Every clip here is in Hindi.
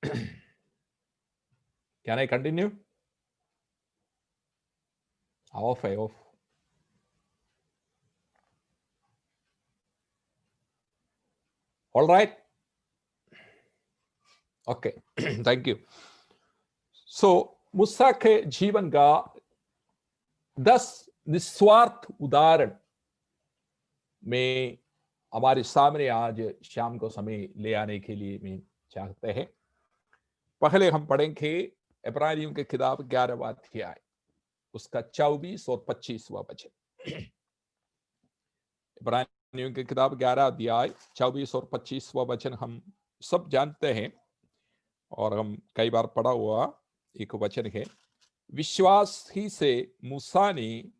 Can I continue? Off, off. All right. Okay. Thank you. So मूसा के जीवन का 10 निस्वार्थ उदाहरण में हमारे सामने आज शाम को समय ले आने के लिए मैं चाहते हैं। पहले हम पढ़ेंगे इब्रानियों की किताब 11वां अध्याय, उसका 24 और 25वां वचन। इब्रानियों की किताब 11 अध्याय 24 और 25वां वचन हम सब जानते हैं और हम कई बार पढ़ा हुआ एक वचन है। विश्वास ही से मूसा ने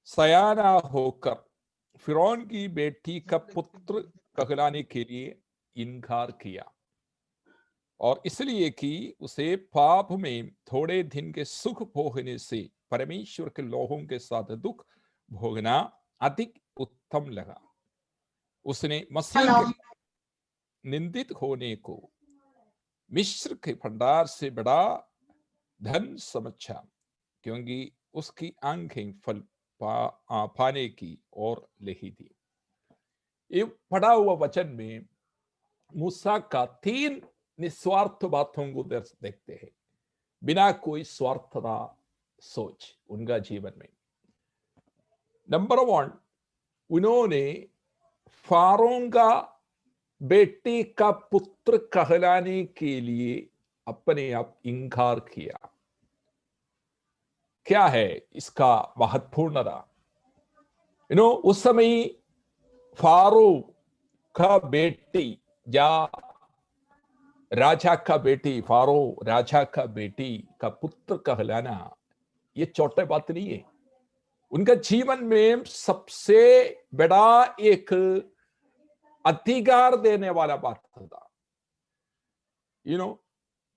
सयाना होकर फिरौन की बेटी का पुत्र कहलाने के लिए इनकार किया, और इसलिए कि उसे पाप में थोड़े दिन के सुख भोगने से परमेश्वर के लोगों के साथ दुख भोगना अधिक उत्तम लगा। उसने मसीह के निंदित होने को मिस्र के भंडार से बड़ा धन समझा, क्योंकि उसकी आंखें फल पाने की ओर लही थी। ये पढ़ा हुआ वचन में मूसा का 3 निस्वार्थ बातों को देखते हैं, बिना कोई स्वार्थता सोच उनका जीवन में। नंबर 1, उन्होंने फारों का बेटी का पुत्र कहलाने के लिए अपने आप इनकार किया। क्या है इसका महत्वपूर्णता? उस समय फारो का बेटी या राजा का बेटी, फारो राजा का बेटी का पुत्र कहलाना ये छोटी बात नहीं है। उनका जीवन में सबसे बड़ा एक अधिकार देने वाला बात था।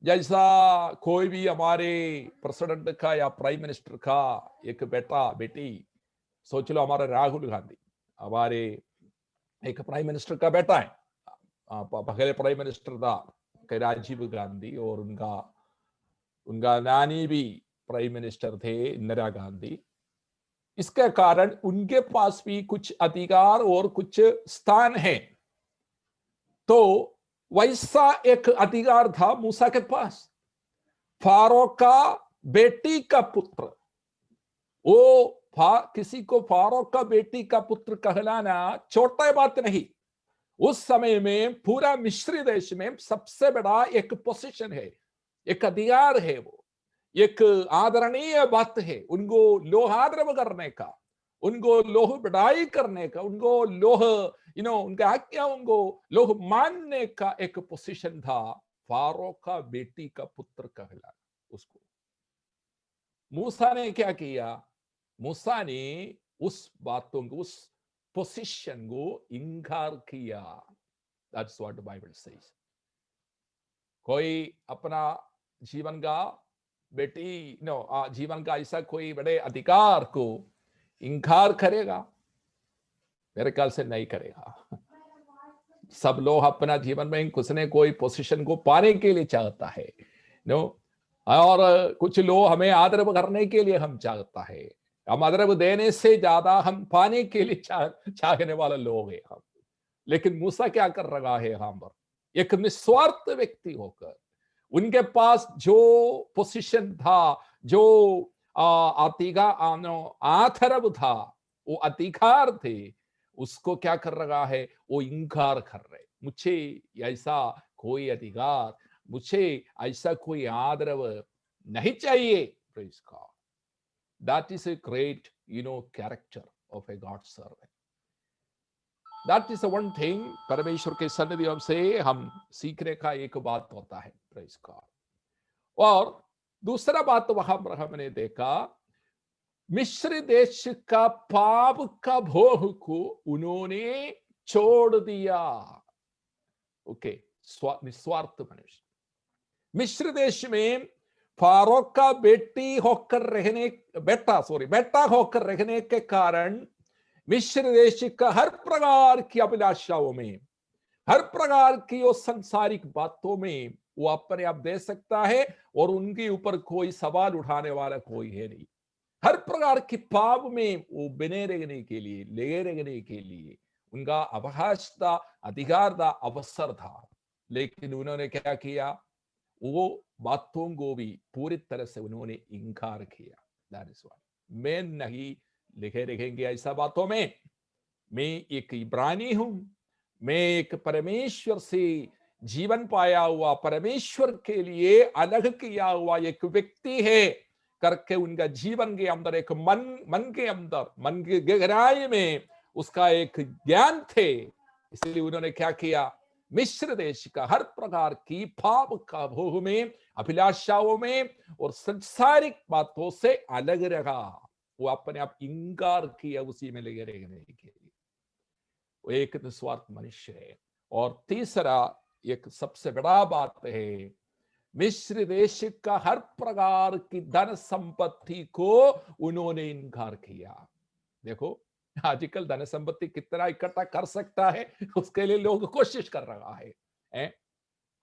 जैसा कोई भी हमारे प्रेसिडेंट का या प्राइम मिनिस्टर का एक बेटा बेटी, सोच लो हमारा राहुल गांधी हमारे एक प्राइम मिनिस्टर का बेटा है। पहले प्राइम मिनिस्टर था राजीव गांधी, और उनका नानी भी प्राइम मिनिस्टर थे, इंदिरा गांधी। इसके कारण उनके पास भी कुछ अधिकार और कुछ स्थान है। तो वैसा एक अधिकार था मूसा के पास। फारो का बेटी का पुत्र, वो किसी को फारो का बेटी का पुत्र कहलाना छोटा बात नहीं। उस समय में पूरा मिस्र देश में सबसे बड़ा एक पोजीशन है, एक अधिकार है, वो एक आदरणीय बात है। उनको लोह आदर करने का, उनको लोह बढ़ाई करने का, उनको लोह उनके आज्ञाओं को लोह मानने का एक पोजीशन था। फारो का बेटी का पुत्र कहलाना उसको। मूसा ने क्या किया? मूसा ने उस बातों को, उस पोजीशन को इनकार किया। That's what the Bible says. कोई अपना जीवन का बेटी जीवन का ऐसा कोई बड़े अधिकार को इनकार करेगा? मेरे ख्याल से नहीं करेगा। सब लोग अपना जीवन में कुछ ने कोई पोजीशन को पाने के लिए चाहता है, और कुछ लोग हमें आदर करने के लिए हम चाहता है। हम आदर देने से ज्यादा हम पाने के लिए चाहने वाले लोग हैं हम। लेकिन मूसा क्या कर रहा है यहाँ पर? एक निस्वार्थ व्यक्ति होकर उनके पास जो पोजीशन था, जो आथर्व था, वो अधिकार थे, उसको क्या कर रहा है? वो इनकार कर रहे। मुझे ऐसा कोई अधिकार, मुझे ऐसा कोई आदरव नहीं चाहिए। Praise God. That is a great character of a god servant. That is one thing. परमेश्वर के सन्निधि से हम सीखने का एक बात होता है। Praise God. और दूसरा बात वहां पर हमने देखा, मिस्र देश का पाप का भोग को उन्होंने छोड़ दिया। ओके, निस्वार्थ मनुष्य। मिस्र देश में फारो का बेटा होकर रहने के कारण मिस्र देश का हर प्रकार की अभिलाषाओं में, हर प्रकार की वो सांसारिक बातों में वो अपने आप दे सकता है और उनके ऊपर कोई सवाल उठाने वाला कोई है नहीं। हर प्रकार के पाप में वो बने रहने के लिए, लगे रहने के लिए उनका अवकाश था, अधिकार था, अवसर था। लेकिन उन्होंने क्या किया? वो बातों को भी पूरी तरह से उन्होंने इनकार किया। दैट इज व्हाई मैं नहीं लिखे रहेंगे ऐसा बातों में। मैं एक इब्रानी हूं, मैं एक परमेश्वर से जीवन पाया हुआ, परमेश्वर के लिए अलग किया हुआ एक व्यक्ति है करके उनका जीवन के अंदर एक मन के अंदर, मन की गहराई में उसका एक ज्ञान थे। इसलिए उन्होंने क्या किया? मिस्र देश का हर प्रकार की पाप का भोग में, अभिलाषाओं में और संसारिक बातों से अलग रहा। वो अपने आप इंकार किया उसी में लगे रहने के लिए। वो एक निस्वार्थ मनुष्य है। और तीसरा एक सबसे बड़ा बात है, मिस्र देश का हर प्रकार की धन संपत्ति को उन्होंने इनकार किया। देखो आजकल धन संपत्ति कितना इकट्ठा कर सकता है उसके लिए लोग कोशिश कर रहा है?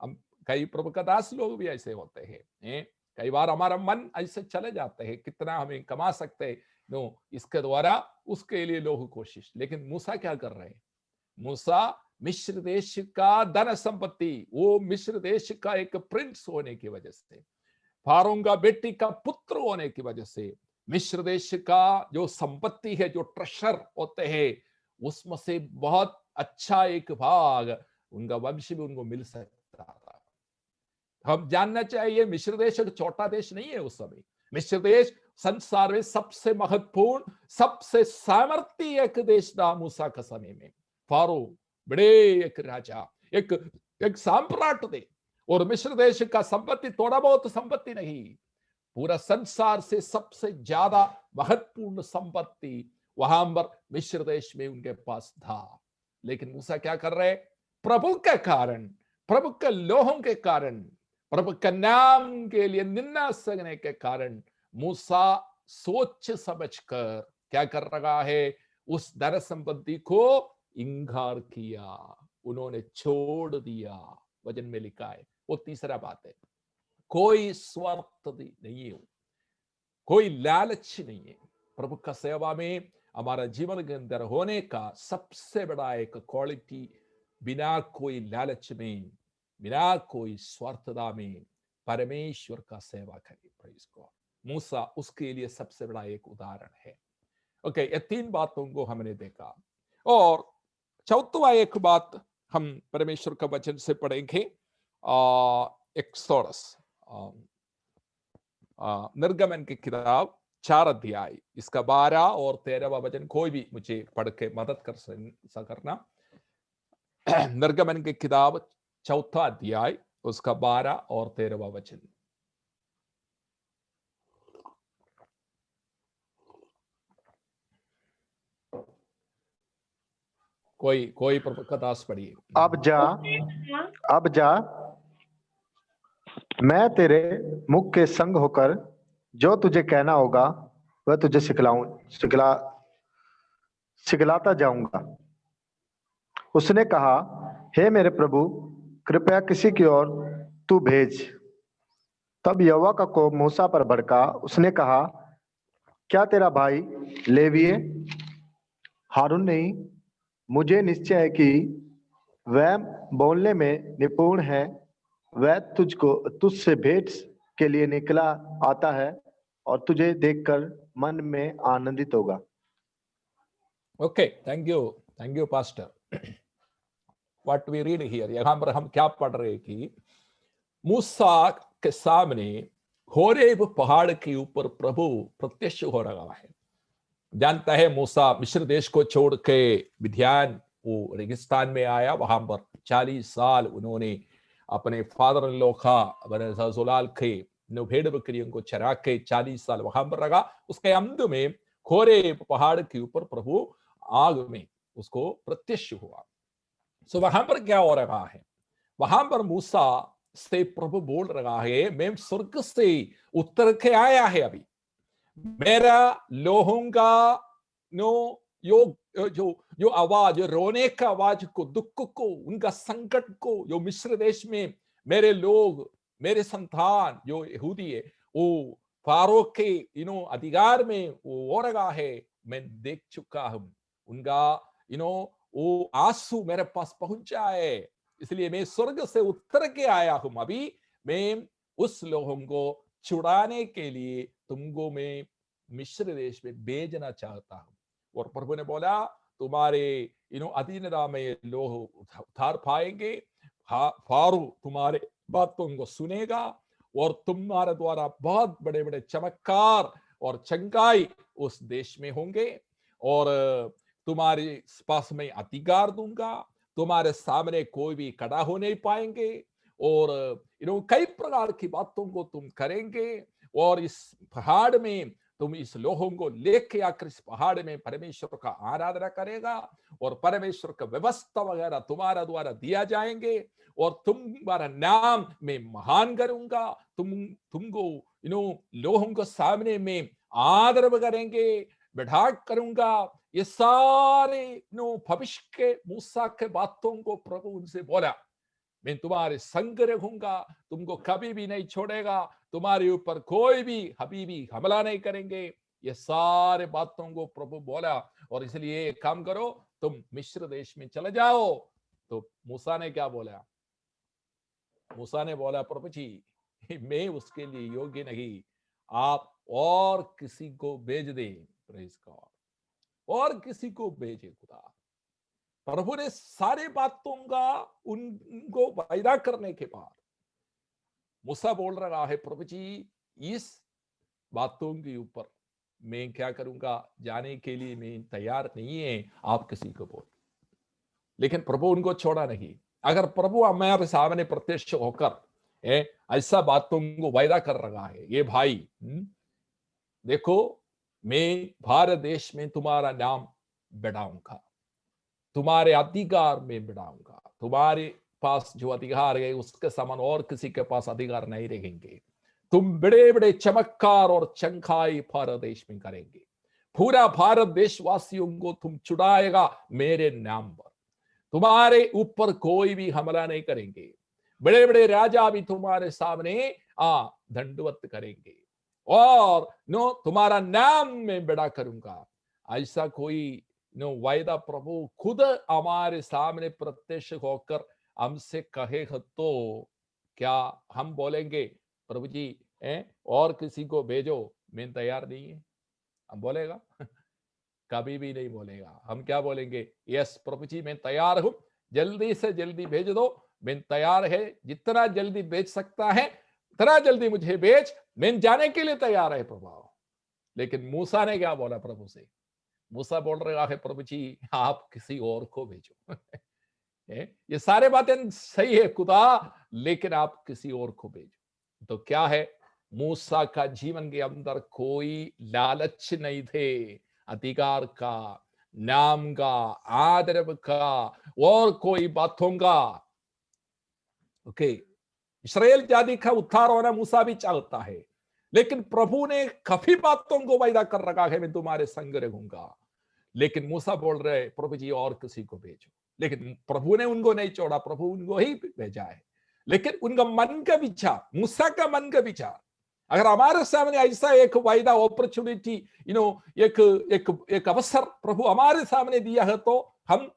हम कई प्रभु का दास लोग भी ऐसे होते हैं? कई बार हमारा मन ऐसे चले जाते हैं, कितना हमें कमा सकते हैं नो इसके द्वारा, उसके लिए लोग कोशिश। लेकिन मूसा क्या कर रहे हैं? मूसा मिस्र देश का धन संपत्ति, वो मिस्र देश का एक प्रिंस होने की वजह से, फारों का बेटी का पुत्र होने की वजह से, मिस्र देश का जो संपत्ति है, जो ट्रेशर होते हैं, उसमें से बहुत अच्छा एक भाग उनका वंश भी उनको मिल सकता था। हम जानना चाहिए मिस्र देश एक छोटा देश नहीं है उस समय। मिस्र देश संसार में सबसे महत्वपूर्ण, सबसे सामर्थ्य एक देश था मूसा के समय में। फारो बड़े एक राजा, एक एक सम्राट थे। और मिस्र देश का संपत्ति थोड़ा बहुत संपत्ति नहीं, पूरा संसार से सबसे ज्यादा महत्वपूर्ण संपत्ति वहां पर मिस्र देश में उनके पास था। लेकिन मूसा क्या कर रहे? प्रभु के कारण, प्रभु के लोगों के कारण, प्रभु के नाम के लिए निंदा करने के कारण मूसा सोच समझकर क्या कर रहा है? उस धन संपत्ति को इंकार किया, उन्होंने छोड़ दिया। वचन में लिखा है। वो तीसरा बात है, कोई स्वार्थ नहीं है, कोई लालच नहीं है। प्रभु का सेवा में हमारा जीवन के अंदर होने का सबसे बड़ा एक क्वालिटी, बिना कोई लालच में, बिना कोई स्वार्थता में परमेश्वर का सेवा करे। Praise God. मूसा उसके लिए सबसे बड़ा एक उदाहरण है। ओके, ये तीन बातों को हमने देखा। और चौथा एक बात हम परमेश्वर का वचन से पढ़ेंगे, एक्सोडस, निर्गमन की किताब 4 अध्याय, इसका 12 और 13वां वचन कोई भी मुझे पढ़ के मदद कर करना। निर्गमन की किताब 4 अध्याय, उसका 12 और 13वां वचन। कोई प्रभु का दास पढ़िए। अब जा, मैं तेरे मुख के संग होकर जो तुझे कहना होगा वह तुझे सिखलाता जाऊंगा। उसने कहा, हे मेरे प्रभु, कृपया किसी की ओर तू भेज। तब यहोवा का कोप मूसा पर भड़का। उसने कहा, क्या तेरा भाई लेवी हारून नहीं? मुझे निश्चय है कि वह बोलने में निपुण है। वह तुझसे भेंट के लिए निकला आता है और तुझे देखकर मन में आनंदित होगा। Okay, thank you pastor. What we read here, यहां पर हम क्या पढ़ रहे हैं कि मूसा के सामने होरेब पहाड़ के ऊपर प्रभु प्रत्यक्ष हो रहा है। जानता है मूसा मिस्र देश को छोड़ के मिद्यान वो रेगिस्तान में आया। वहां पर 40 साल उन्होंने अपने फादर इन लॉ का जुलाल के भेड़ बकरियों को चरा के 40 साल वहां पर रहा। उसके अंत में होरेब पहाड़ के ऊपर प्रभु आग में उसको प्रत्यक्ष हुआ। सो वहां पर क्या हो रहा है? वहां पर मूसा से प्रभु बोल रहा है, मैं स्वर्ग से उतर के आया है, अभी मेरा लोगों का नो जो आवाज, रोने का आवाज को, दुख को, उनका संकट को, जो मिस्र देश में मेरे लोग, मेरे संतान जो यहूदी है, वो फारो के अधिकार में वो हो रहा है, मैं देख चुका हूं। उनका वो आंसू मेरे पास पहुंचा है, इसलिए मैं स्वर्ग से उतर के आया हूं। अभी मैं उस लोगों को छुड़ाने के लिए तुमको मैं मिस्र देश में भेजना चाहता हूं। और प्रभु ने बोला, तुम्हारे अधीनता में लोग उतार पाएंगे, फारू तुम्हारे बातों को सुनेगा, और तुम्हारे द्वारा बहुत बड़े बड़े चमत्कार और चंगाई उस देश में होंगे, और तुम्हारे पास में अधिकार दूंगा, तुम्हारे सामने कोई भी खड़ा हो नहीं पाएंगे, और कई प्रकार की बातों को तुम करेंगे, और इस पहाड़ में तुम इस लोगों को लेके आकर इस पहाड़ में परमेश्वर का आराधना करेगा, और परमेश्वर का व्यवस्था वगैरह तुम्हारा द्वारा दिया जाएंगे, और तुम्हारा नाम मैं महान करूंगा, तुमको लोगों को सामने में आदर करेंगे, बैठा करूंगा। ये सारे भविष्य के मूसा के बातों को प्रभु उनसे बोला, मैं तुम्हारे संग रहूंगा, तुमको कभी भी नहीं छोड़ेगा, तुम्हारे ऊपर कोई भी कभी भी हमला नहीं करेंगे। ये सारे बातों को प्रभु बोला, और इसलिए एक काम करो, तुम मिस्र देश में चले जाओ। तो मूसा ने क्या बोला? मूसा ने बोला, प्रभु जी मैं उसके लिए योग्य नहीं, आप और किसी को भेज दें। प्रेज गॉड, और किसी को भेजे खुदा। प्रभु ने सारे बातों का उनको वायदा करने के बाद मूसा बोल रहा है, प्रभु जी इस बातों के ऊपर मैं क्या करूंगा, जाने के लिए मैं तैयार नहीं है, आप किसी को बोल। लेकिन प्रभु उनको छोड़ा नहीं। अगर प्रभु हमारे सामने प्रत्यक्ष होकर ऐसा बातों को वायदा कर रहा है, ये भाई देखो मैं भारत देश में तुम्हारा नाम बढ़ाऊंगा, तुम्हारे अधिकार में बढ़ाऊंगा, तुम्हारे पास जो अधिकार है उसके समान और किसी के पास अधिकार नहीं रहेंगे, तुम बड़े बड़े चमत्कार और चंखाई भारत देश में करेंगे, पूरा भारत देशवासियों को तुम छुड़ाएगा मेरे नाम पर, तुम्हारे ऊपर कोई भी हमला नहीं करेंगे, बड़े बड़े राजा भी तुम्हारे सामने दंडवत करेंगे, और तुम्हारा नाम मैं बड़ा करूंगा। ऐसा कोई वायदा प्रभु खुद हमारे सामने प्रत्यक्ष होकर हमसे कहेगा तो क्या हम बोलेंगे, प्रभु जी और किसी को भेजो, मैं तैयार नहीं है? हम बोलेगा? कभी भी नहीं बोलेगा। हम क्या बोलेंगे? यस प्रभु जी मैं तैयार हूं, जल्दी से जल्दी भेज दो, मैं तैयार है, जितना जल्दी भेज सकता है इतना जल्दी मुझे भेज, मैं जाने के लिए तैयार है प्रभु। लेकिन मूसा ने क्या बोला प्रभु से? मूसा बोल रहा है, प्रभु जी आप किसी और को भेजो। ये सारे बातें सही है खुदा, लेकिन आप किसी और को भेजो। तो क्या है, मूसा का जीवन के अंदर कोई लालच नहीं थे अधिकार का, नाम का, आदर का, और कोई बातों का। ओके, इस्राएल जाति का उद्धार होना मूसा भी चाहता है, लेकिन प्रभु ने काफी बातों को वायदा कर रखा है, मैं तुम्हारे संग रहूंगा। लेकिन मूसा बोल रहे, प्रभु जी और किसी को भेजो। लेकिन प्रभु ने उनको नहीं छोड़ा, प्रभु उनको ही भेजा है। लेकिन उनका मन का विचार, मूसा का मन का विचार, अगर हमारे सामने ऐसा एक वायदा, अपॉर्चुनिटी, एक एक एक अवसर प्रभु हमारे सामने दिया है, तो हम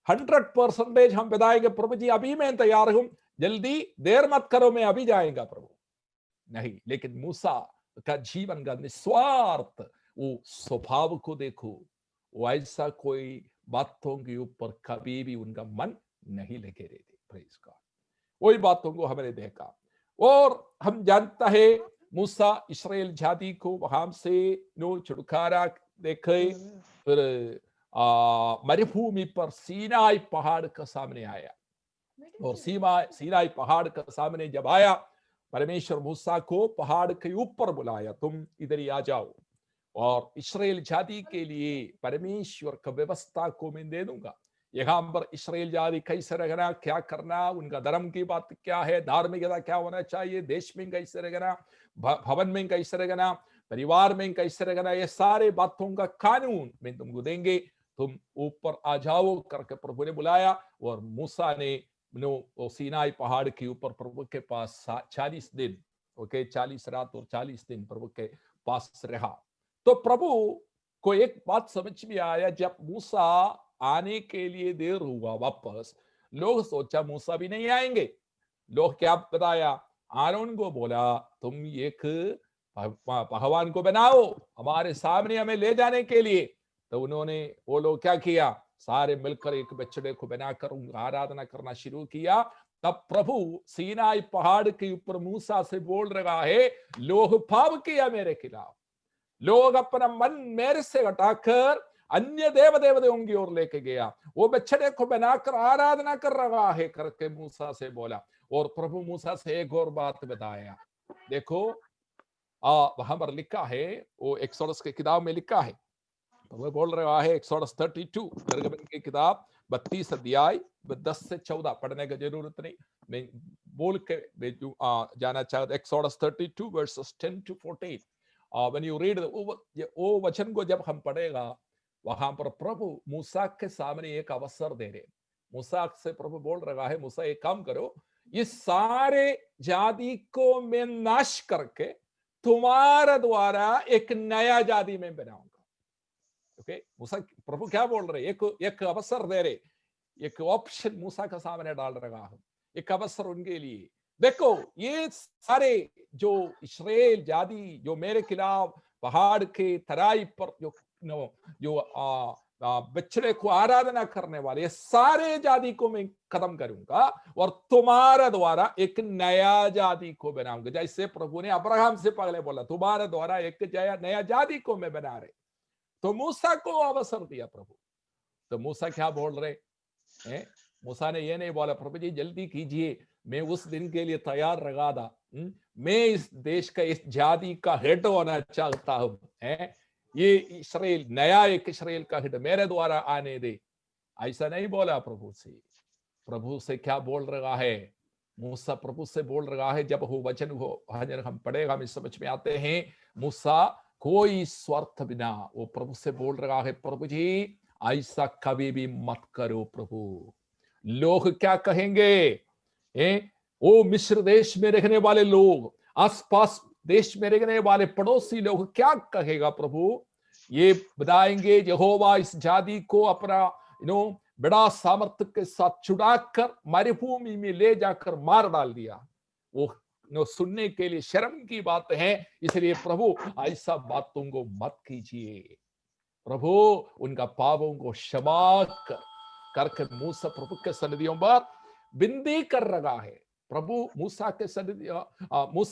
100% हम बताएंगे, प्रभु जी अभी मैं तैयार हूं, जल्दी देर मत करो, मैं अभी जाएगा प्रभु। नहीं, लेकिन मूसा का जीवन का निस्वार्थ वो स्वभाव को देखो, वो ऐसा कोई बातों के ऊपर कभी भी उनका मन नहीं लगे रहते। प्रेज गॉड, वही बातों को हमने देखा, और हम जानता है मूसा इस्राएल जाति को वहां से छुटकारा देखे, फिर मरुभूमि पर सीनाई पहाड़ का सामने आया, और सीनाई पहाड़ का सामने जब आया, परमेश्वर मूसा को पहाड़ के ऊपर बुलाया, तुम इधर ही आ जाओ, और इस्राएल जाति के लिए परमेश्वर का व्यवस्था को मैं दे दूंगा। यहाँ पर इस्राएल जाति कैसे रहना, क्या करना, उनका धर्म की बात क्या है, धार्मिकता क्या होना चाहिए, देश में कैसे रहना, भवन में कैसे रहना, परिवार में कैसे रहना, ये सारे बातों का कानून मैं तुमको देंगे, तुम ऊपर आ जाओ करके प्रभु ने बुलाया, और मूसा ने वो सीनाई पहाड़ के ऊपर प्रभु के पास 40 दिन, ओके, 40 रात और 40 दिन प्रभु के पास रहा। तो प्रभु को एक बात समझ में आया, जब मूसा आने के लिए देर हुआ वापस, लोग सोचा मूसा भी नहीं आएंगे। लोग क्या बताया, आरोन को बोला तुम एक भगवान को बनाओ हमारे सामने हमें ले जाने के लिए। तो उन्होंने, वो लोग क्या किया, सारे मिलकर एक बछड़े को बनाकर उनका आराधना करना शुरू किया। तब प्रभु सीनाई पहाड़ के ऊपर मूसा से बोल रहा है, लोग पाप किया मेरे खिलाफ, लोग अपना मन मेरे से हटाकर अन्य देव देवताओं की ओर लेके गया, वो बछड़े को बनाकर आराधना कर रहा है करके मूसा से बोला। और प्रभु मूसा से एक और बात बताया, देखो वहां पर लिखा है, वो एक्सोडस की किताब में लिखा है, तो वो बोल रहा है एक्सोडस 32 निर्गमन की किताब 32 अध्याय 10 से 14 पढ़ने की जरूरत नहीं, मैं बोल के जाना चाहता। Exodus 32 versus 10 to 14, when you read वो वचन को जब हम पढ़ेगा, वहां पर प्रभु मूसा के सामने एक अवसर दे रहे। मूसा से प्रभु बोल रहा है, मूसा एक काम करो, इस सारे जाति को मैं नाश करके तुम्हारा द्वारा एक नया जाति में बनाऊंगा। ओके, मूसा, प्रभु क्या बोल रहे, एक अवसर दे रहे, एक ऑप्शन मूसा के सामने डाल रहा हूं, एक अवसर उनके लिए। देखो ये सारे जो इस्राएल जाति जो मेरे खिलाफ पहाड़ के तराई पर जो बछड़े को आराधना करने वाले, ये सारे जाति को मैं खत्म करूंगा और तुम्हारा द्वारा एक नया जाति को बनाऊंगा। जैसे प्रभु ने अब्राहम से पहले बोला, तुम्हारे द्वारा एक नया जाति को मैं बना रहे, तो मूसा को अवसर दिया प्रभु। तो मूसा क्या बोल रहे हैं, मूसा ने ये नहीं बोला प्रभु जी जल्दी कीजिए, मैं उस दिन के लिए तैयार रहा था, मैं इस देश का, इस जाति का हेड होना चाहता हूं, ये इस्राएल, नया एक इस्राएल का हेड मेरे द्वारा आने दे। ऐसा नहीं बोला प्रभु से। प्रभु से क्या बोल रहा है, मूसा प्रभु से बोल रहा है, जब वो वचन को हम पढ़ेगा हमें समझ में आते हैं, मूसा कोई स्वार्थ बिना वो प्रभु से बोल रहा है, प्रभु जी ऐसा कभी भी मत करो प्रभु, लोग क्या कहेंगे, वो मिस्र देश में रहने वाले लोग, आसपास देश में रहने वाले पड़ोसी लोग क्या कहेगा प्रभु, ये बताएंगे यहोवा इस जाति को अपना बड़ा सामर्थ्य के साथ छुड़ाकर मरुभूमि में ले जाकर मार डाल दिया। वो सुनने के लिए शर्म की बात है, इसलिए प्रभु ऐसा बात तुमको मत कीजिए। प्रभु उनका पापों को क्षमा करके मूसा प्रभु के सन्निधियों पर विनती कर रहा है। प्रभु मूसा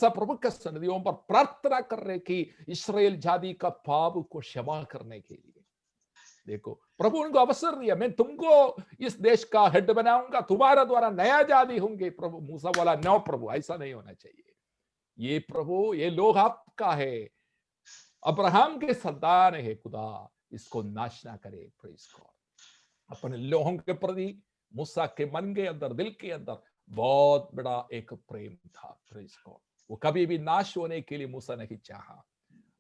प्रभु के सन्निधियों पर प्रार्थना कर रहे कि इस्राएल जाति का पाप को क्षमा करने के लिए। देखो प्रभु उनको अवसर दिया, मैं तुमको इस देश का हेड बनाऊंगा, तुम्हारा द्वारा नया जाति होंगे। प्रभु मूसा बोला नो प्रभु, ऐसा नहीं होना चाहिए, ये प्रभु ये लोग आपका है, अब्राहम के संतान है, खुदा इसको नाश ना करे। Praise God. अपने लोगों के प्रति मूसा के मन के अंदर, दिल के अंदर बहुत बड़ा एक प्रेम था। Praise God. वो कभी भी नाश होने के लिए मूसा नहीं चाहा,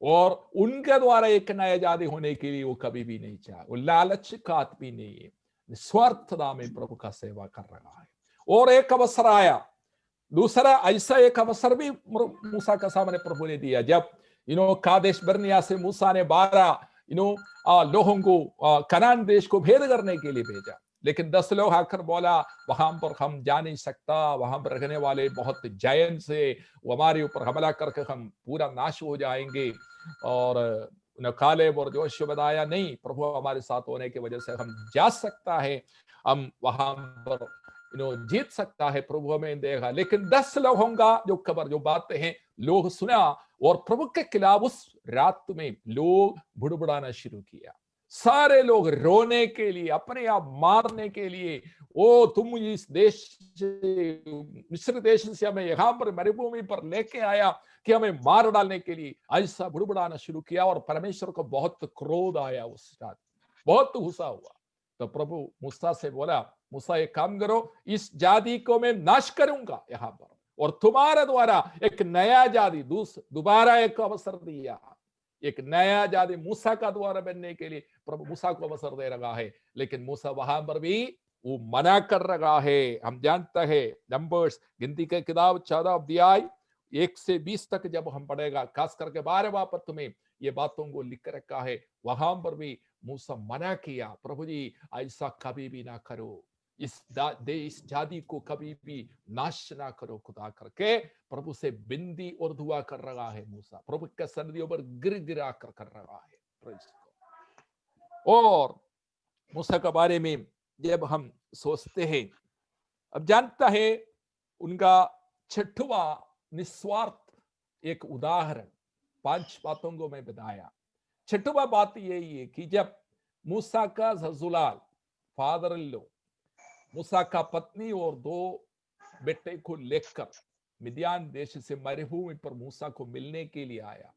और उनके द्वारा एक नया जाति होने के लिए वो कभी भी नहीं चाहा। वो लालच का आदमी नहीं है, निस्वार्थता में प्रभु का सेवा कर रहा है। और एक अवसर आया, दूसरा ऐसा एक अवसर भी मूसा का सामने प्रभु ने दिया, जब कादेश बर्निया से मूसा ने 12 लोगों को कनान देश को भेद करने के लिए भेजा, लेकिन 10 लोग आकर बोला वहां पर हम जा नहीं सकता, वहां पर रहने वाले बहुत जायंट से वो हमारे ऊपर हमला करके हम पूरा नाश हो जाएंगे। और कालेब और जोशुआ बताया नहीं, प्रभु हमारे साथ होने की वजह से हम जा सकता है, हम वहां पर जीत सकता है, प्रभु हमें देगा। लेकिन 10 लोगों का जो खबर, जो बातें हैं, लोग सुना और प्रभु के खिलाफ उस रात में लोग बुड़बुड़ाना शुरू किया। सारे लोग रोने के लिए, अपने आप मारने के लिए, ओ तुम इस देश से, मिस्र देश से हमें यहाँ पर मरुभूमि पर लेके आया कि हमें मार डालने के लिए, ऐसा बुड़बुड़ाना शुरू किया। और परमेश्वर को बहुत क्रोध आया, उस रात बहुत गुस्सा हुआ। तो प्रभु मूसा से बोला, मूसा एक काम करो, इस जाति को मैं नाश करूंगा यहाँ पर, और तुम्हारे द्वारा एक नया जाति, दोबारा एक अवसर दिया, एक नया जाति मूसा का द्वारा बनने के लिए प्रभु मूसा को अवसर दे रहा है। लेकिन मूसा वहां पर भी वो मना कर रहा है। हम जानते हैं नंबर्स गिनती के किताब 14 अध्याय 1 से 20 तक जब हम पढ़ेगा, खास करके 12वां पद में ये बातों को लिख रखा है। वहां पर भी मूसा मना किया, प्रभु जी ऐसा कभी भी ना करो, इस जाति को कभी भी नाश ना करो खुदा करके प्रभु से बिंदी और दुआ कर रहा है। मूसा प्रभु के सन्निधियों पर गिर गिरा कर रहा है। Praise God। और मूसा के बारे में जब हम सोचते हैं, अब जानता है उनका छठवा निस्वार्थ एक उदाहरण 5 बातों को मैं बताया। छठवा बात यही है कि जब मूसा का ससुराल फादर इन लॉ मूसा का पत्नी और 2 बेटे को लेकर मिद्यान देश से मरुभूमि पर मूसा को मिलने के लिए आया।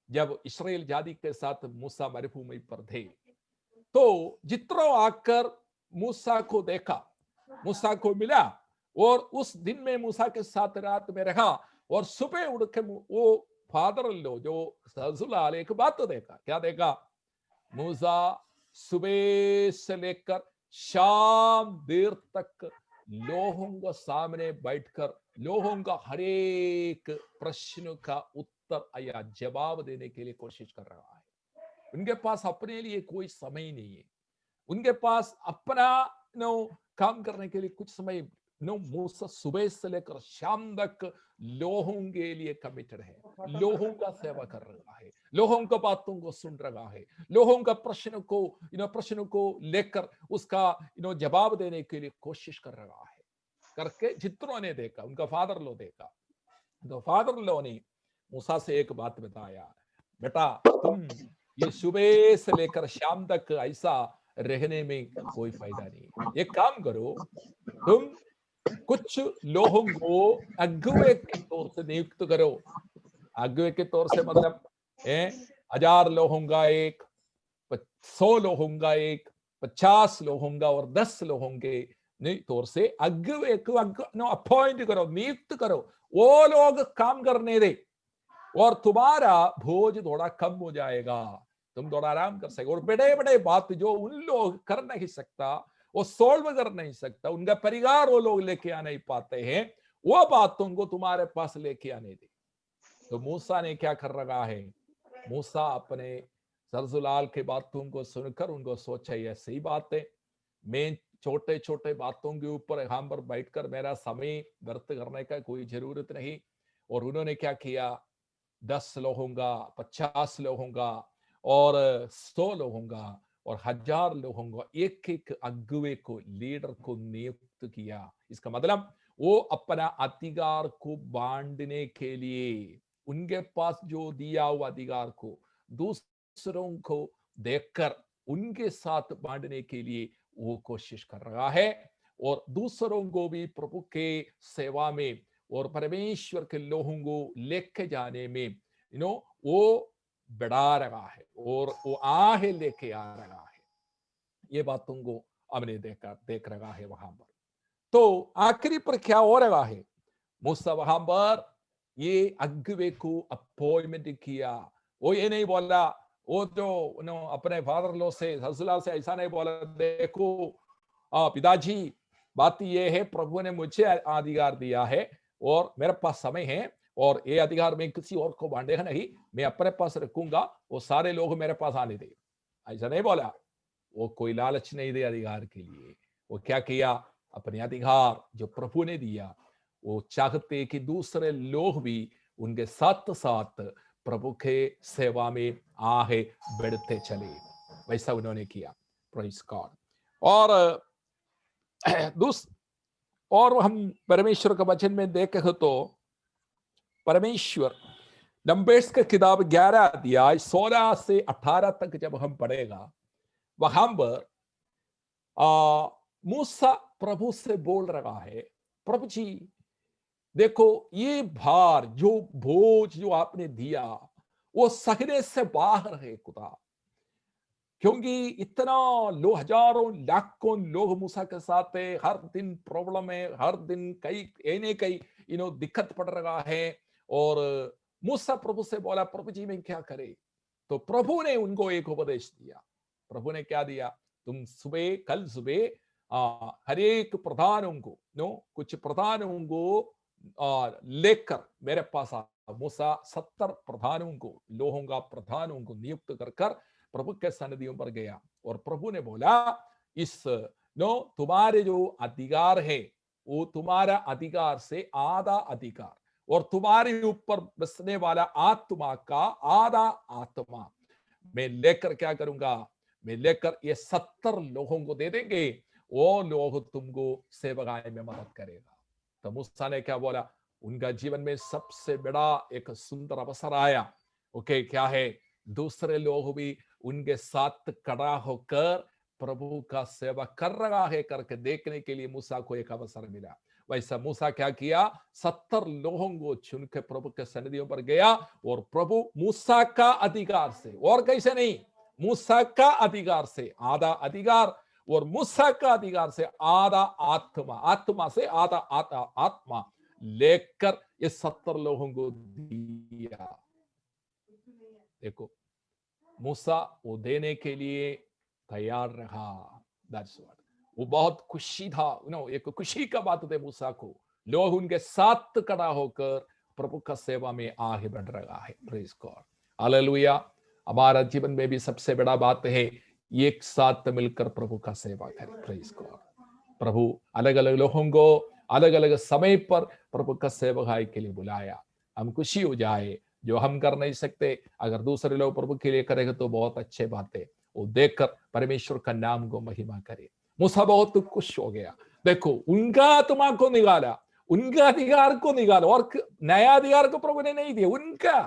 जब इस्राएल जाति के साथ मूसा मरुभूमि पर थे, तो जित्रो आकर मूसा को देखा, मूसा को मिला और उस दिन में मूसा के साथ रात में रहा और सुबह उठ के वो फादर लो जो ससुराल एक बात तो देखा। क्या देखा? मूसा सुबह से लेकर शाम देर तक लोगों के सामने बैठकर लोगों का हर एक प्रश्न का उत्तर या जवाब देने के लिए कोशिश कर रहा है। उनके पास अपने लिए कोई समय नहीं है, उनके पास अपना काम करने के लिए कुछ समय मूसा सुबह से लेकर शाम तक लोगों के लिए कमिटेड है, लोगों का सेवा कर रहा है, लोगों का बातों को सुन रहा है, लोगों का प्रश्न को लेकर उसका जवाब देने के लिए कोशिश कर रहा है करके जित्रों ने देखा, उनका फादर लो देखा। तो फादर लो ने मूसा से एक बात बताया, बेटा तुम ये सुबह से लेकर शाम तक ऐसा रहने में कोई फायदा नहीं। एक काम करो, तुम कुछ लोगों को अगुवे के तौर से नियुक्त करो। अगुवे के तौर से मतलब 1000 लोगों का एक, 100 लोगों का एक, 50 लोगों का और 10 लोगों के तौर से अगुवे को अपॉइंट करो, नियुक्त करो। वो लोग काम करने दे और तुम्हारा बोझ थोड़ा कम हो जाएगा, तुम थोड़ा आराम कर सके। और बड़े बड़े बात जो उन लोग कर नहीं सकता, वो सोल्व कर नहीं सकता, उनका परिवार वो लोग लेके आ नहीं पाते हैं, वो बातों को तुम्हारे पास लेके आने दे। तो मूसा ने क्या कर रहा है? मूसा अपने ससुराल के बातों को सुनकर उनको सोचा ये सही बात है, मैं छोटे छोटे बातों के ऊपर यहाँ पर बैठकर मेरा समय व्यर्थ करने का कोई जरूरत नहीं। और उन्होंने क्या किया? 10 लोगों का, 50 लोगों का और 100 लोगों का और 1000 लोगों का एक एक अगुवे को, लीडर को नियुक्त किया। इसका मतलब वो अपना अधिकार को बांटने के लिए उनके पास जो दिया हुआ अधिकार को दूसरों को देखकर उनके साथ बांटने के लिए वो कोशिश कर रहा है। और दूसरों को भी प्रभु के सेवा में और परमेश्वर के लोगों को लेके जाने में वो बढ़ा रहा है और वो आहे लेके आ रहा है। ये बातों को हमने देख रहा है वहां पर। तो आखिरी पर क्या हो रहा है? मूसा वहां पर ये अगुवे को अपॉइंटमेंट किया। वो ये नहीं बोला, वो जो अपने फादर लो से ससुराल से ऐसा नहीं बोला, देखो पिताजी बात ये है, प्रभु ने मुझे अधिकार दिया है और मेरे पास समय है और ये अधिकार मैं किसी और को बांटेगा नहीं, मैं अपने पास रखूंगा, वो सारे लोग मेरे पास आने दे, ऐसा नहीं बोला। वो कोई लालच नहीं दे अधिकार के लिए। वो क्या किया? अपने अधिकार जो प्रभु ने दिया, वो चाहते कि दूसरे लोग भी उनके साथ साथ प्रभु के सेवा में आगे बढ़ते चले, वैसा उन्होंने किया। Praise God. और हम परमेश्वर का वचन में देखें तो परमेश्वर नंबर्स का किताब 11 अध्याय 16 से 18 तक जब हम पढ़ेगा, वहां पर मूसा प्रभु से बोल रहा है, प्रभु जी देखो ये भार जो बोझ जो आपने दिया वो सहने से बाहर है खुदा, क्योंकि इतना हजारों लाखों लोग मूसा के साथ है, हर दिन प्रॉब्लम है, हर दिन कई दिक्कत पड़ रहा है। और मूसा प्रभु से बोला, प्रभु जी मैं क्या करे? तो प्रभु ने उनको एक उपदेश दिया। प्रभु ने क्या दिया? तुम कल सुबह हर एक प्रधानों को नो कुछ प्रधानों को लेकर मेरे पास आ। मूसा 70 प्रधानों को, लोगों का प्रधानों को नियुक्त कर कर प्रभु के सन्निधियों पर गया और प्रभु ने बोला, इस नो तुम्हारे जो अधिकार है वो तुम्हारा अधिकार से आधा अधिकार, और तुम्हारे ऊपर बसने वाला आत्मा का आधा आत्मा मैं लेकर क्या करूंगा, मैं लेकर ये 70 लोगों को दे देंगे, वो लोग तुमको सेवकाई में मदद करेगा। तो मूसा ने क्या बोला, उनका जीवन में सबसे बड़ा एक सुंदर अवसर आया। ओके, क्या है, दूसरे लोग भी उनके साथ खड़ा होकर प्रभु का सेवा कर रहा है करके देखने के लिए मूसा को एक अवसर मिला। वैसा मूसा क्या किया, 70 लोगों को चुन के प्रभु के सन्निधियों पर गया और प्रभु मूसा का अधिकार से, और कैसे नहीं, मूसा का अधिकार से आधा अधिकार और मूसा का अधिकार से आधा आत्मा, आत्मा से आधा आत्मा लेकर ये 70 लोगों को दिया। देखो, मूसा वो देने के लिए तैयार रहा। दैट्स व्हाट, वो बहुत खुशी था, एक खुशी का बात है मूसा को, लोग उनके साथ खड़ा होकर प्रभु का सेवा में आगे बढ़ रहा है। Praise God, hallelujah. हमारा जीवन में भी सबसे बड़ा बात है एक साथ मिलकर प्रभु का सेवा करें। प्रेज गॉड, प्रभु अलग अलग लोगों को अलग अलग समय पर प्रभु का सेवकाई के लिए बुलाया। हम खुशी हो जाए, जो हम कर नहीं सकते अगर दूसरे लोग प्रभु के लिए करेंगे तो बहुत अच्छे बात है, वो देखकर परमेश्वर का नाम को महिमा करे। मूसा बहुत खुश हो गया। देखो, उनका आत्मा को निकाला, उनका अधिकार को निकाला, और नया अधिकार को प्रभु ने नहीं दिया, उनका।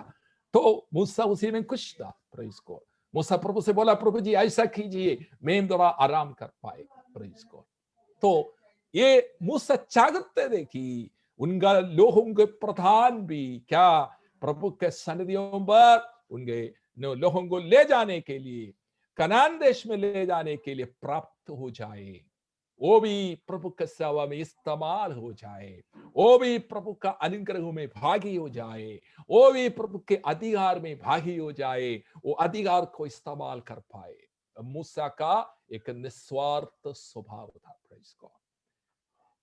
तो मूसा उसी में खुश था। प्रेज गॉड, मूसा प्रभु से बोला, प्रभु जी ऐसा कीजिए मैं थोड़ा आराम कर पाए। प्रेज गॉड, तो ये मूसा चाहते थे कि उनका लोगों के प्रधान भी क्या प्रभु के सन्निधियों पर उनके लोगों को ले जाने के लिए, कनान देश में ले जाने के लिए प्राप्त हो जाए, वो भी प्रभु के सेवा में इस्तेमाल हो जाए, वो भी प्रभु का अनुग्रह में भागी हो जाए, वो भी प्रभु के अधिकार में भागी हो जाए, वो अधिकार को इस्तेमाल कर पाए। मूसा का एक निस्वार्थ स्वभाव था। प्रेज गॉड,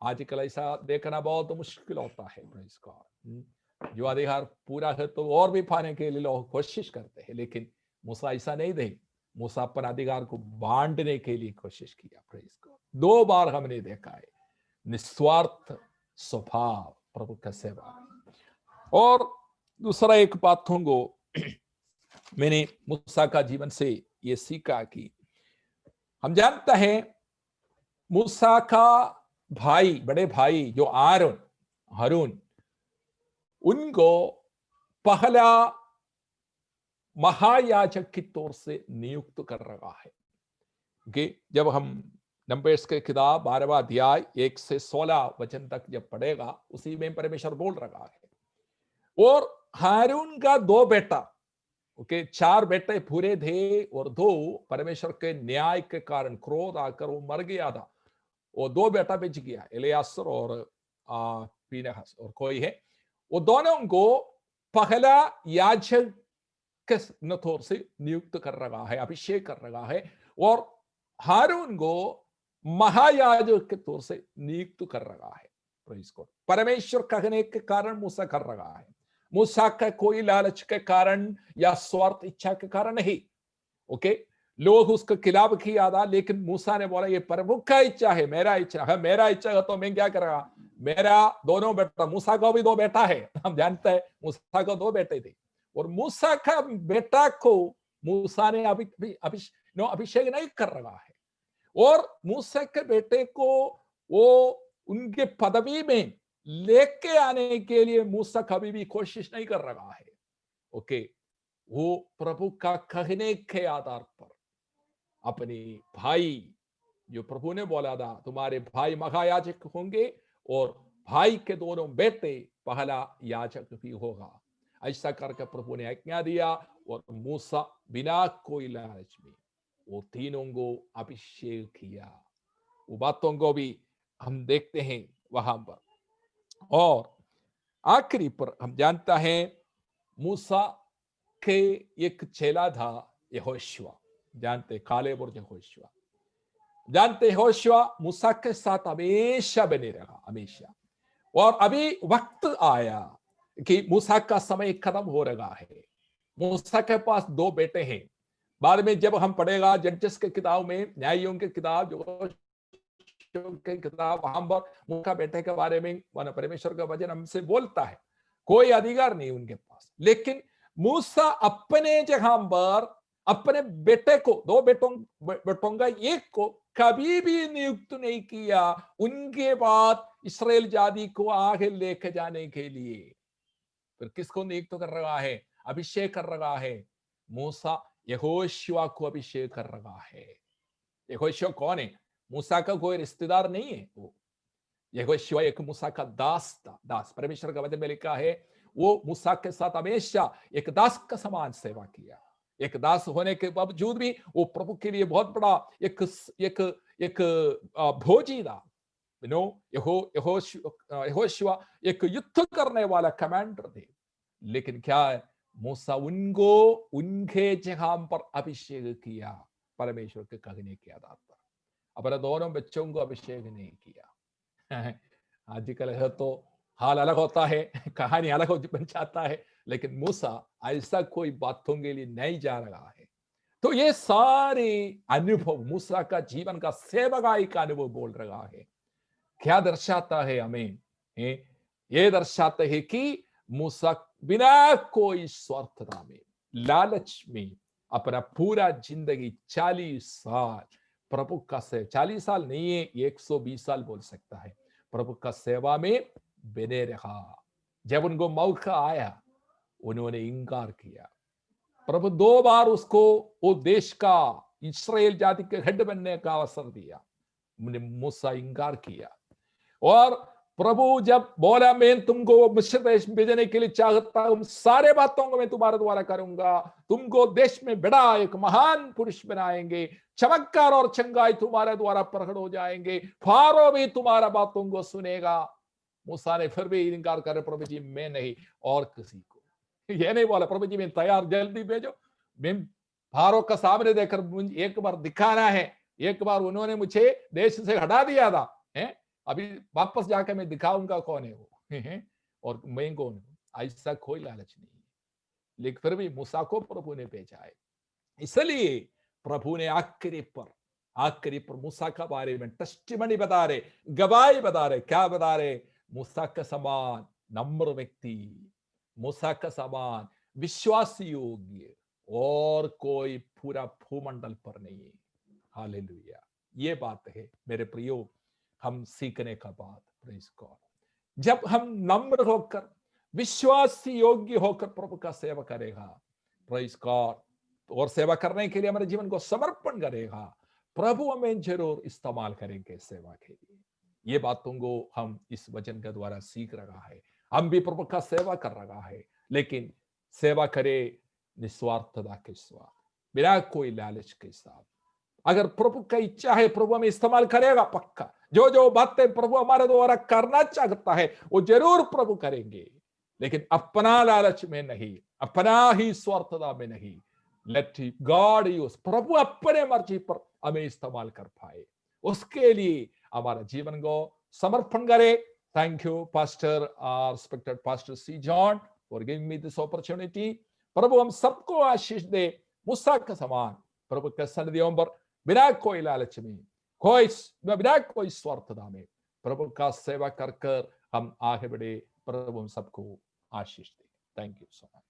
आजकल ऐसा देखना बहुत मुश्किल होता है। प्रेज गॉड, जो अधिकार पूरा है तो और भी पाने के लिए लोग कोशिश करते हैं, लेकिन मूसा ऐसा नहीं थे। मूसा अपने अधिकार को बांटने के लिए कोशिश किया। प्रेज गॉड, 2 बार हमने देखा है निस्वार्थ स्वभाव प्रभु का सेवा। और दूसरा एक बातों को मैंने मूसा का जीवन से ये सीखा कि हम जानते हैं मूसा का भाई, बड़े भाई जो आरोन, हारून, उनको पहला महायाजक की तौर से नियुक्त कर रहा है। कि जब हम नंबर्स के किताब 12वां अध्याय 1 से 16 वचन तक जब पढ़ेगा, उसी में परमेश्वर बोल रहा है। और हारून का 2 बेटा, ओके, 4 बेटे पूरे थे और 2 परमेश्वर के न्याय के कारण क्रोध आकर वो मर गया था। वो 2 बेटा बच गया, एलियासर और पीनहस और कोई है। वो दोनों को पहला याजक के तौर से नियुक्त कर रहा है, अभिषेक कर रहा है, और हारून को महायाजक के तौर से नियुक्त कर रहा है। प्रेज गॉड, परमेश्वर कहने के कारण मूसा कर रहा है। मूसा का कोई लालच के कारण या स्वार्थ इच्छा के कारण नहीं। ओके, लोग उसका खिलाफ किया था, लेकिन मूसा ने बोला ये प्रभु का इच्छा है, मेरा इच्छा है, मेरा इच्छा है तो मैं क्या करूंगा। मेरा दोनों बेटा, मूसा का भी 2 बेटा है, हम जानते हैं मूसा को 2 बेटे थे, और मूसा का बेटा को मूसा ने अभिषेक नहीं कर रहा है, और मूसा के बेटे को वो उनके पदवी में लेके आने के लिए मूसा कभी भी कोशिश नहीं कर रहा है। ओके, वो प्रभु का कहने के आधार पर अपने भाई, जो प्रभु ने बोला था तुम्हारे भाई महायाजक होंगे और भाई के दोनों बेटे पहला याजक भी होगा, ऐसा करके प्रभु ने आज्ञा दिया। और मूसा बिना कोई लालच में वो तीनों को अभिषेक किया। वो बातों को भी हम देखते हैं वहां पर। और आखिरी पर हम जानता है मूसा के एक चेला था यहोशुआ, जानते कालेब और यहोशुआ। जानते होशुआ मूसा के साथ हमेशा बने रहा, हमेशा। और अभी वक्त आया कि मूसा का समय खत्म हो रहा है। मूसा के पास 2 बेटे हैं। बाद में जब हम पढ़ेगा जजेस के किताब में, न्यायियों के किताब, जो के किताब, वहां पर मूसा बेटे के बारे में परमेश्वर का वचन हमसे बोलता है। कोई अधिकार नहीं उनके पास, लेकिन मूसा अपने जगह पर अपने बेटे को, 2 बेटों का एक को कभी भी नियुक्त नहीं किया उनके बाद इस्राएल जाति को आगे लेके जाने के लिए। फिर किसको नियुक्त कर रहा है? अभिषेक कर रहा है। मूसा यहोशुआ को अभिषेक कर रहा है। यहोशुआ कौन है? मूसा का कोई रिश्तेदार नहीं है। वो यहोशुआ एक मूसा का दास था। दास, परमेश्वर का वचन में लिखा है, वो मूसा के साथ हमेशा एक दास का समान सेवा किया। एक दास होने के बावजूद भी वो प्रभु के लिए बहुत बड़ा एक एक एक भोजी था। यहोशुआ एक युद्ध करने वाला कमांडर थे। लेकिन क्या है, मूसा उनको उनके जगह पर अभिषेक किया परमेश्वर के कहने के आधार पर। अपने दोनों बच्चों को अभिषेक नहीं किया। आजकल है तो हाल अलग होता है, कहानी अलग बन जाता है, लेकिन मूसा ऐसा कोई बातों के लिए नहीं जा रहा है। तो ये सारे अनुभव मूसा का जीवन का सेवकाई का अनुभव बोल रहा है। क्या दर्शाता है हमें? ये दर्शाता है कि मूसा बिना कोई स्वार्थता में, लालच में अपना पूरा जिंदगी 40 साल प्रभु का सेवा, 40 साल नहीं है, 120 साल बोल सकता है, प्रभु का सेवा में बने रहा। जब उनको मौका आया उन्होंने इंकार किया। प्रभु 2 बार उसको वो देश का, इस्राएल जाति के हेड बनने का अवसर दिया, मूसा इंकार किया। और प्रभु जब बोला मैं तुमको मिस्र देश भेजने के लिए चाहता हूं, सारे बातों को मैं तुम्हारे द्वारा करूंगा, तुमको देश में बड़ा एक महान पुरुष बनाएंगे, चमत्कार और चंगाई तुम्हारे द्वारा प्रकट हो जाएंगे, फारो भी तुम्हारा बातों को सुनेगा। मूसा ने फिर भी इनकार करे, प्रभु जी मैं नहीं, और किसी को ये नहीं बोला, प्रभु जी मैं तैयार, जल्दी भेजो, मैं फारो का सामने देखकर मुझे एक बार दिखाना है। एक बार उन्होंने मुझे देश से हटा दिया था, है? अभी वापस जाकर मैं दिखाऊंगा कौन है वो, और मैं कौन हूं। ऐसा कोई लालच नहीं है, लेकिन फिर भी मूसा को प्रभु ने भेजा है। इसलिए प्रभु ने आखिरी पर मूसा का बारे में टेस्टिमनी बता रहे, गवाही बता रहे। क्या बता रहे? मूसा का समान नम्र व्यक्ति, मूसा का समान विश्वासी योग्य और कोई पूरा भूमंडल पर नहीं है। हालेलुया। ये बात है मेरे प्रियो, हम सीखने का बात। Praise God. जब हम नम्र होकर, विश्वासी योग्य होकर प्रभु का सेवा करेगा, प्रेज गॉड, और सेवा करने के लिए हमारे जीवन को समर्पण करेगा, प्रभु हमें जरूर इस्तेमाल करेंगे सेवा के लिए। ये बातों को हम इस वचन के द्वारा सीख रहा है। हम भी प्रभु का सेवा कर रहा है, लेकिन सेवा करे निस्वार्थता के साथ, बिना कोई लालच के साथ। अगर प्रभु का इच्छा है, प्रभु हमें इस्तेमाल करेगा पक्का। जो जो बातें प्रभु हमारे द्वारा करना चाहता है वो जरूर प्रभु करेंगे, लेकिन अपना लालच में नहीं, अपना ही स्वार्थता में नहीं। लेट गॉड यूज, प्रभु अपने मर्जी पर हमें इस्तेमाल कर पाए, उसके लिए हमारा जीवन को समर्पण करे। Thank you pastor respected pastor C John for giving me this opportunity. प्रभु हम सबको आशीष दे, मूसा के समान प्रभु के सन्निधियों पर बिना कोई लालच में, बिना कोई स्वार्थता में प्रभु का सेवा कर कर हम आगे बढ़े। प्रभु हम सबको आशीष दे। Thank you so much.